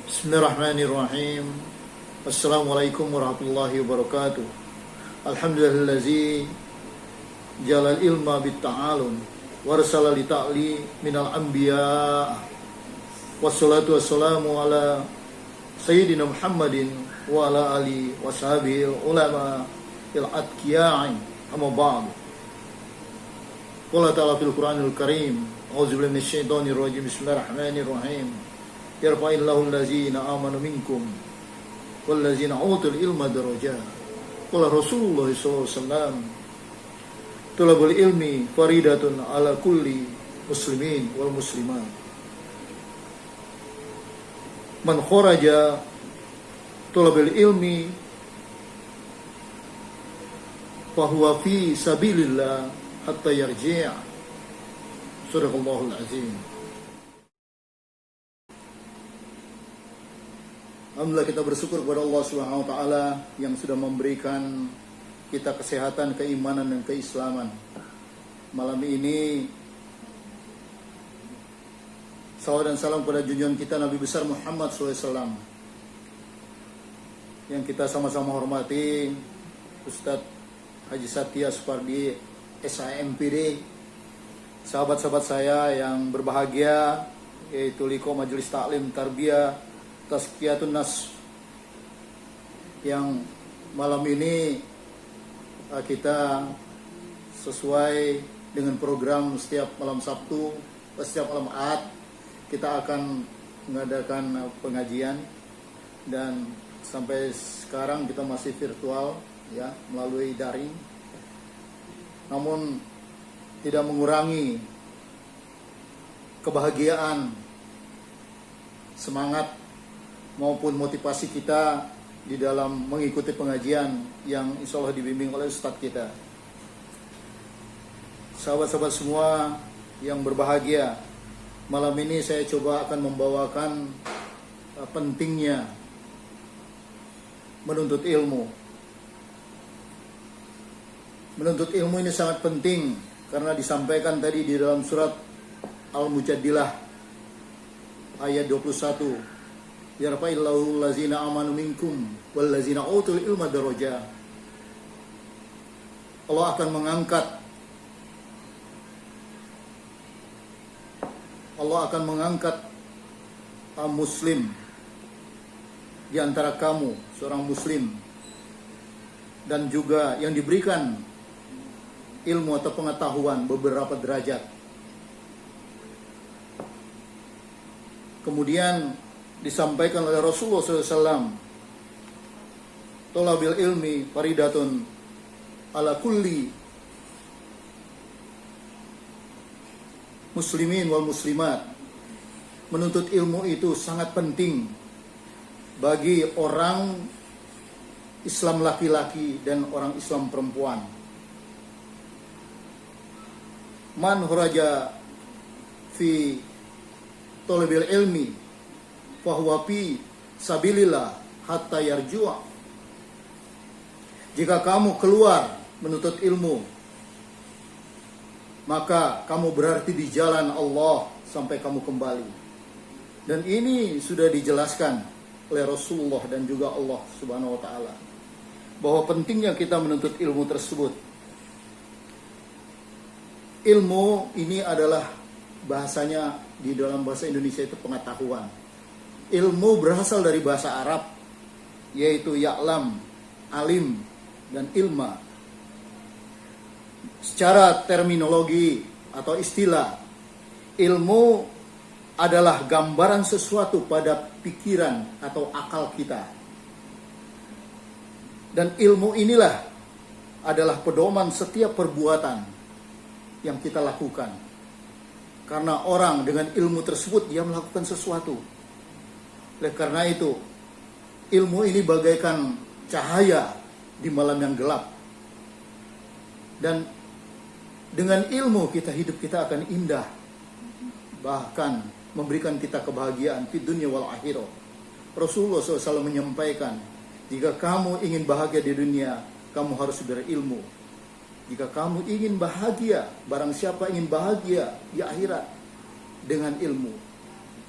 Bismillahirrahmanirrahim. Assalamualaikum warahmatullahi wabarakatuh. Alhamdulillazi jalal ilma bitta'alun warsala li ta'li minal anbiya. Wassalatu wassalamu ala sayyidina Muhammadin wa ala ali wa sahbihi ulama il atqiya'i amma ba'du. Qala ta'ala fil Qur'anil Karim, a'udzubillahi minasyaitonir rajim. Bismillahirrahmanirrahim. Yarfa'illahu allazina amanu minkum wallazina utul ilma darajat. Qala Rasulullah sallallahu alaihi wasallam, talabul ilmi faridatun ala kulli muslimin wal muslimat. Man kharaja talabul ilmi fahuwa fi sabilillah hatta yarji'. Sadaqallahul azim. Alhamdulillah, kita bersyukur kepada Allah Subhanahu wa taala yang sudah memberikan kita kesehatan, keimanan dan keislaman. Malam ini salawat dan salam kepada junjungan kita Nabi besar Muhammad SAW yang kita sama-sama hormati, Ustadz Haji Satya Supardi SHMPD, sahabat-sahabat saya yang berbahagia, yaitu Liko Majelis Taklim Tarbiyah Tazkiyatun Nas, yang malam ini kita sesuai dengan program setiap malam Sabtu, setiap malam Ahad kita akan mengadakan pengajian, dan sampai sekarang kita masih virtual ya, melalui daring, namun tidak mengurangi kebahagiaan, semangat maupun motivasi kita di dalam mengikuti pengajian yang insya Allah dibimbing oleh Ustadz kita. Sahabat-sahabat semua yang berbahagia, malam ini saya coba akan membawakan pentingnya menuntut ilmu. Menuntut ilmu ini sangat penting karena disampaikan tadi di dalam surat Al-Mujadilah ayat 21. Yarfa'illahu allazina amanu minkum wallazina utul ilma darajat. Allah akan mengangkat muslim di antara kamu, seorang muslim, dan juga yang diberikan ilmu atau pengetahuan beberapa derajat. Kemudian disampaikan oleh Rasulullah SAW, tolabil ilmi faridatun ala kulli muslimin wal muslimat. Menuntut ilmu itu sangat penting bagi orang Islam laki-laki dan orang Islam perempuan. Man kharaja fi tolabil ilmi fahuwa fi sabilillah hatta yarju'. Jika kamu keluar menuntut ilmu, maka kamu berarti di jalan Allah sampai kamu kembali. Dan ini sudah dijelaskan oleh Rasulullah dan juga Allah Subhanahu wa taala, bahwa pentingnya kita menuntut ilmu tersebut. Ilmu ini adalah bahasanya di dalam bahasa Indonesia itu pengetahuan. Ilmu berasal dari bahasa Arab, yaitu ya'lam, alim, dan ilma. Secara terminologi atau istilah, ilmu adalah gambaran sesuatu pada pikiran atau akal kita. Dan ilmu inilah adalah pedoman setiap perbuatan yang kita lakukan. Karena orang dengan ilmu tersebut dia melakukan sesuatu. Oleh karena itu, ilmu ini bagaikan cahaya di malam yang gelap. Dan dengan ilmu hidup kita akan indah. Bahkan memberikan kita kebahagiaan di dunia wal akhirah. Rasulullah SAW menyampaikan, jika kamu ingin bahagia di dunia, kamu harus berilmu. Jika kamu ingin bahagia, barang siapa ingin bahagia di akhirat dengan ilmu.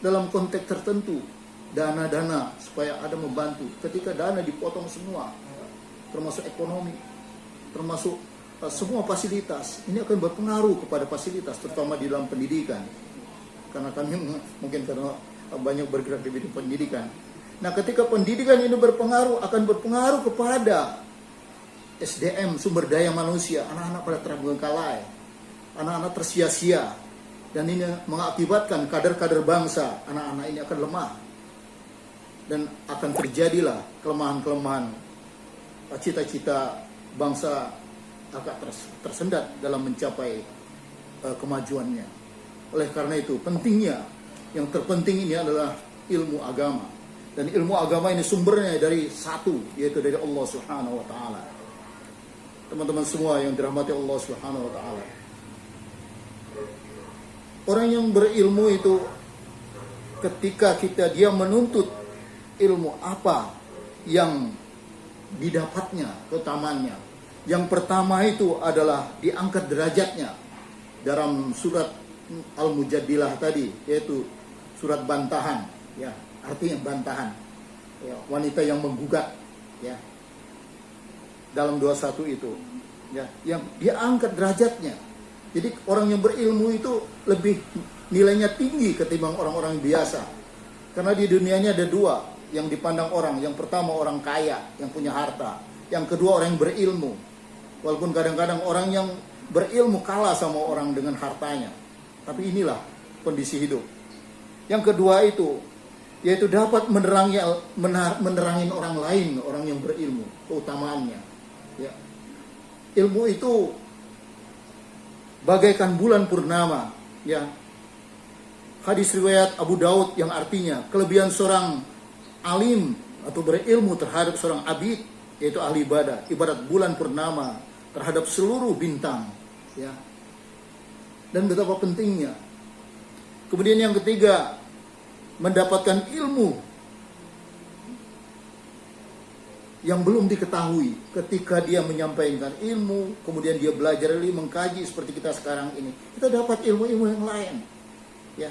dalam konteks tertentu, dana-dana supaya ada membantu. Ketika dana dipotong semua, termasuk ekonomi, termasuk semua fasilitas, ini akan berpengaruh kepada fasilitas, terutama di dalam pendidikan. Karena kami mungkin karena banyak bergerak di bidang pendidikan. Nah, ketika pendidikan ini berpengaruh, akan berpengaruh kepada SDM, sumber daya manusia. Anak-anak pada terbengkalai, anak-anak tersia-sia, dan ini mengakibatkan kader-kader bangsa, anak-anak ini akan lemah, dan akan terjadilah kelemahan-kelemahan, cita-cita bangsa agak tersendat dalam mencapai kemajuannya. Oleh karena itu, pentingnya, yang terpenting ini adalah ilmu agama. Dan ilmu agama ini sumbernya dari satu, yaitu dari Allah Subhanahu wa Ta'ala. Teman-teman semua yang dirahmati Allah Subhanahu wa Ta'ala, orang yang berilmu itu ketika dia menuntut ilmu apa yang didapatnya, keutamaannya. Yang pertama itu adalah diangkat derajatnya dalam surat Al-Mujadilah tadi, yaitu surat bantahan, ya, artinya bantahan, ya, wanita yang menggugat, ya, dalam 21 itu, ya, yang dia angkat derajatnya. Jadi orang yang berilmu itu lebih nilainya tinggi ketimbang orang-orang biasa. Karena di dunia ini ada dua yang dipandang orang. Yang pertama orang kaya yang punya harta. Yang kedua orang yang berilmu. Walaupun kadang-kadang orang yang berilmu kalah sama orang dengan hartanya. Tapi inilah kondisi hidup. Yang kedua itu, yaitu dapat menerangin orang lain, orang yang berilmu, keutamaannya. Ya. Ilmu itu bagaikan bulan purnama, ya. Hadis riwayat Abu Daud yang artinya kelebihan seorang alim atau berilmu terhadap seorang abid, yaitu ahli ibadah, ibarat bulan purnama terhadap seluruh bintang, ya. Dan betapa pentingnya. Kemudian yang ketiga, mendapatkan ilmu yang belum diketahui. Ketika dia menyampaikan ilmu, kemudian dia belajar lagi, mengkaji seperti kita sekarang ini, kita dapat ilmu-ilmu yang lain, ya.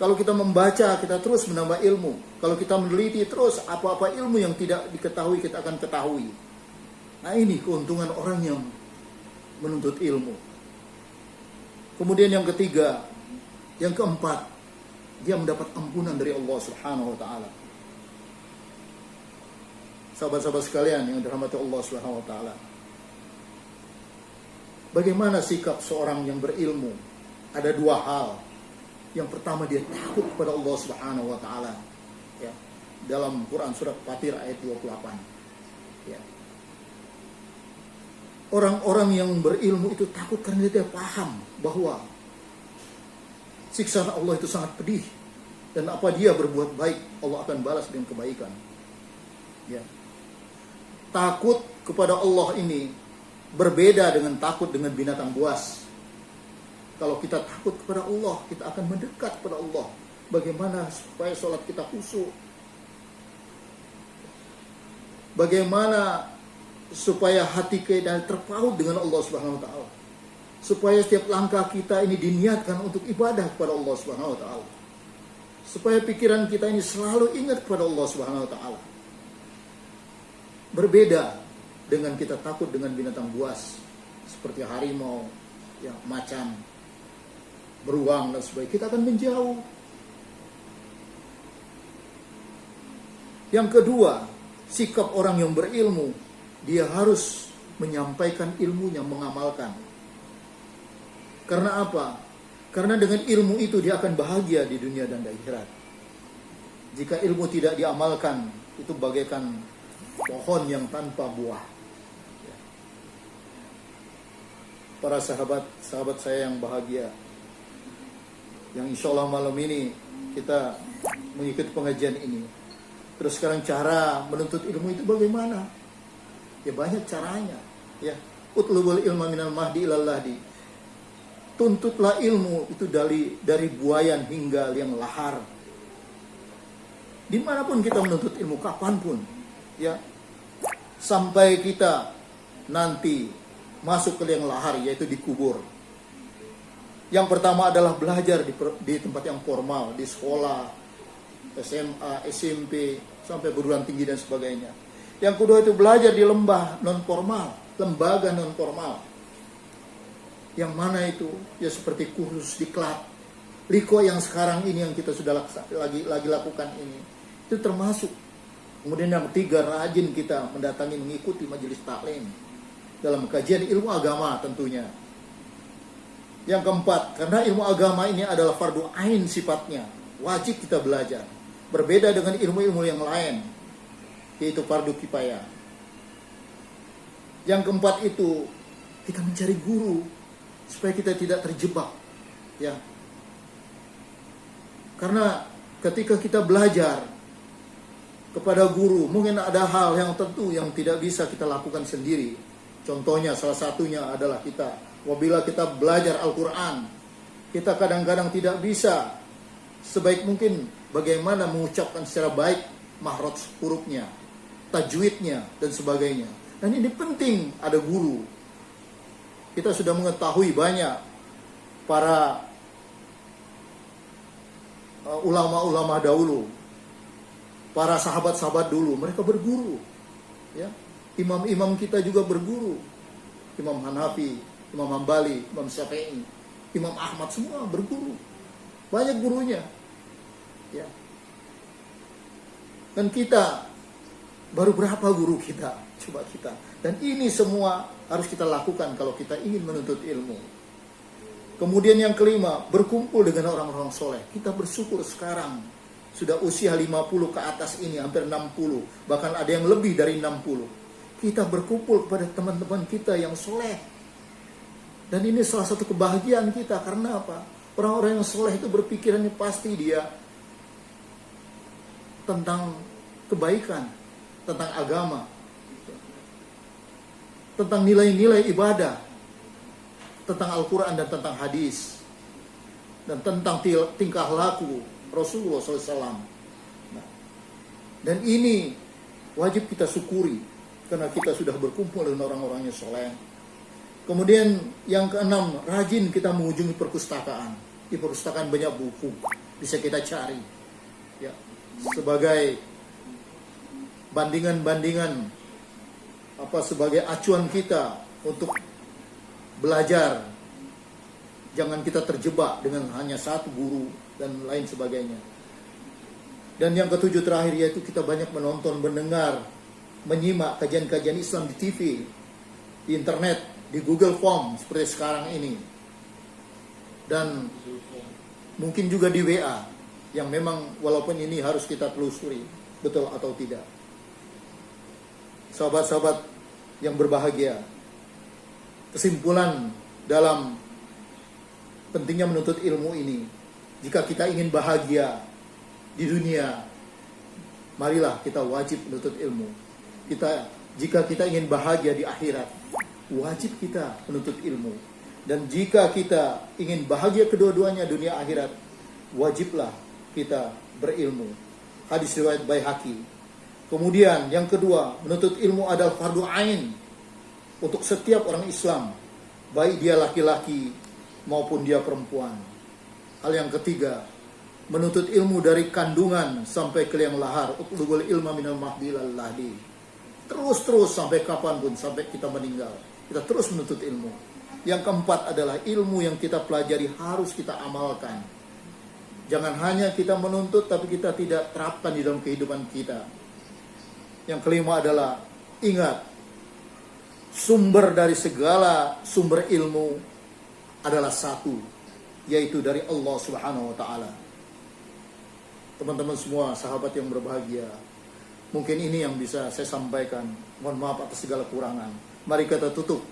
Kalau kita membaca, kita terus menambah ilmu. Kalau kita meneliti terus, apa-apa ilmu yang tidak diketahui, kita akan ketahui. Nah, ini keuntungan orang yang menuntut ilmu. Kemudian yang ketiga, yang keempat, dia mendapat ampunan dari Allah Subhanahu wa Ta'ala. Sahabat-sahabat sekalian yang dirahmati Allah Subhanahu wa Ta'ala, bagaimana sikap seorang yang berilmu? Ada dua hal. Yang pertama, dia takut kepada Allah Subhanahu wa Ta'ala, ya. Dalam Quran surat Fatir ayat 28, ya. Orang-orang yang berilmu itu takut karena dia paham bahwa siksaan Allah itu sangat pedih, dan apa dia berbuat baik, Allah akan balas dengan kebaikan, ya. Takut kepada Allah ini berbeda dengan takut dengan binatang buas. Kalau kita takut kepada Allah, kita akan mendekat kepada Allah. Bagaimana supaya sholat kita khusyuk? Bagaimana supaya hati kita terpaut dengan Allah Subhanahu wa Ta'ala? Supaya setiap langkah kita ini diniatkan untuk ibadah kepada Allah Subhanahu wa Ta'ala. Supaya pikiran kita ini selalu ingat kepada Allah Subhanahu wa Ta'ala. Berbeda dengan kita takut dengan binatang buas seperti harimau, ya, macan, beruang dan sebagainya. Kita akan menjauh. Yang kedua, sikap orang yang berilmu, dia harus menyampaikan ilmunya, mengamalkan. Karena apa? Karena dengan ilmu itu dia akan bahagia di dunia dan di akhirat. Jika ilmu tidak diamalkan, itu bagaikan pohon yang tanpa buah. Para sahabat saya yang bahagia, yang insya Allah malam ini kita mengikuti pengajian ini. Terus sekarang cara menuntut ilmu itu bagaimana? Ya banyak caranya, ya. Utlubul ilma minal mahdi ilal lahdi. Tuntutlah ilmu itu dari buayan hingga liang lahar. Dimanapun kita menuntut ilmu, kapanpun, ya, sampai kita nanti masuk ke liang lahar, yaitu dikubur. Yang pertama adalah belajar di tempat yang formal, di sekolah, SMA, SMP, sampai perguruan tinggi dan sebagainya. Yang kedua itu belajar di lembaga non formal. Yang mana itu? Ya seperti kursus di klub, Liko yang sekarang ini yang kita sudah lagi lakukan ini. Itu termasuk. Kemudian yang ketiga, rajin kita mendatangi mengikuti majelis taklim dalam kajian ilmu agama tentunya. Yang keempat, karena ilmu agama ini adalah fardu ain sifatnya, wajib kita belajar. Berbeda dengan ilmu-ilmu yang lain, yaitu fardu kifayah. Yang keempat itu, kita mencari guru supaya kita tidak terjebak, ya. Karena ketika kita belajar kepada guru, mungkin ada hal yang tentu yang tidak bisa kita lakukan sendiri. Contohnya, salah satunya adalah apabila kita belajar Al-Quran, kita kadang-kadang tidak bisa sebaik mungkin bagaimana mengucapkan secara baik mahraj hurufnya, tajwidnya, dan sebagainya. Dan ini penting ada guru. Kita sudah mengetahui banyak para ulama-ulama dahulu, para sahabat-sahabat dulu, mereka berguru. Ya. Imam-imam kita juga berguru. Imam Hanafi, Imam Hambali, Imam Syafi'i, Imam Ahmad, semua berguru. Banyak gurunya. Ya. Dan kita, baru berapa guru kita? Coba kita. Dan ini semua harus kita lakukan kalau kita ingin menuntut ilmu. Kemudian yang kelima, berkumpul dengan orang-orang soleh. Kita bersyukur sekarang sudah usia 50 ke atas ini, hampir 60. Bahkan ada yang lebih dari 60. Kita berkumpul kepada teman-teman kita yang soleh. Dan ini salah satu kebahagiaan kita. Karena apa? Orang-orang yang soleh itu berpikirannya pasti dia tentang kebaikan, tentang agama, tentang nilai-nilai ibadah, tentang Al-Quran dan tentang hadis, dan tentang tingkah laku Rasulullah SAW. Nah, dan ini wajib kita syukuri karena kita sudah berkumpul dengan orang-orang yang soleh. Kemudian yang keenam, rajin kita mengunjungi perpustakaan. Di perpustakaan banyak buku bisa kita cari, ya, sebagai bandingan-bandingan, sebagai acuan kita untuk belajar. Jangan kita terjebak dengan hanya satu guru dan lain sebagainya. Dan yang ketujuh terakhir, yaitu kita banyak menonton, mendengar, menyimak kajian-kajian Islam di TV, di internet, di Google Form seperti sekarang ini, dan mungkin juga di WA, yang memang walaupun ini harus kita telusuri betul atau tidak. Sahabat-sahabat yang berbahagia, kesimpulan dalam pentingnya menuntut ilmu ini, jika kita ingin bahagia di dunia, marilah kita wajib menuntut ilmu. Jika kita ingin bahagia di akhirat, wajib kita menuntut ilmu. Dan jika kita ingin bahagia kedua-duanya, dunia akhirat, wajiblah kita berilmu. Hadis riwayat Baihaqi. Kemudian yang kedua, menuntut ilmu adalah fardu ain untuk setiap orang Islam, baik dia laki-laki maupun dia perempuan. Hal yang ketiga, menuntut ilmu dari kandungan sampai ke liang lahar, utlubul ilma minal mahdi ilal lahdi. Terus sampai kapanpun, sampai kita meninggal, kita terus menuntut ilmu. Yang keempat adalah ilmu yang kita pelajari harus kita amalkan. Jangan hanya kita menuntut tapi kita tidak terapkan di dalam kehidupan kita. Yang kelima adalah, ingat, sumber dari segala sumber ilmu adalah satu, yaitu dari Allah Subhanahu wa Ta'ala. Teman-teman semua, sahabat yang berbahagia, mungkin ini yang bisa saya sampaikan. Mohon maaf atas segala kurangan. Mari kita tutup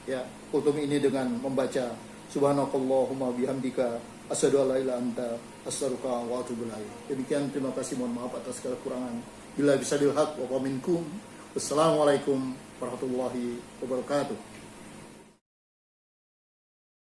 ya kultum ini dengan membaca Subhanakallahumma bihamdika asyhadu an la ilaha anta astaghfiruka wa atubu ilaik. Demikian, terima kasih, mohon maaf atas segala kurangan. Bila bisa dilhaq wa minkum. Wassalamualaikum warahmatullahi wabarakatuh.